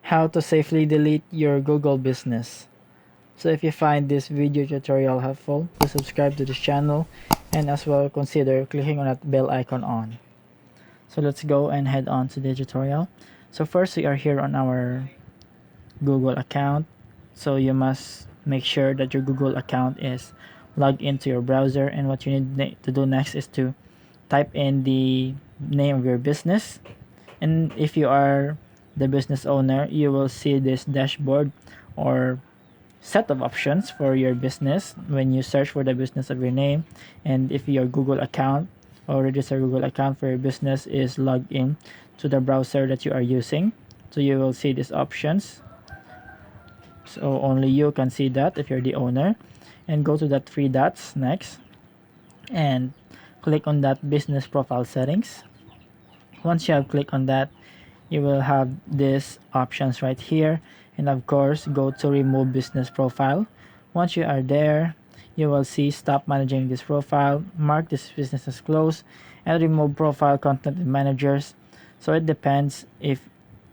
how to safely delete your Google business. So if you find this video tutorial helpful, please subscribe to this channel and as well consider clicking on that bell icon on. So let's go and head on to the tutorial. So first we are here on our Google account. So you must make sure that your Google account is logged into your browser, and what you need to do next is to type in the name of your business. And if you are the business owner, you will see this dashboard or set of options for your business when you search for the business of your name. And if your Google account or registered Google account for your business is logged in to the browser that you are using, so you will see these options. So only you can see that if you're the owner. And go to that three dots next and click on that business profile settings. Once you have clicked on that, you will have these options right here, and of course go to remove business profile. Once you are there, you will see stop managing this profile, mark this business as closed, and remove profile content and managers. So it depends if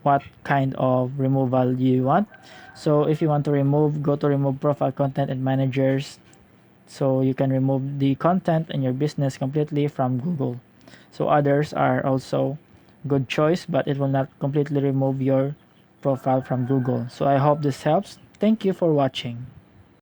what kind of removal you want. So if you want to remove, go to remove profile content and managers, so you can remove the content in your business completely from Google. So others are also good choice, but it will not completely remove your profile from Google. So I hope this helps. Thank you for watching.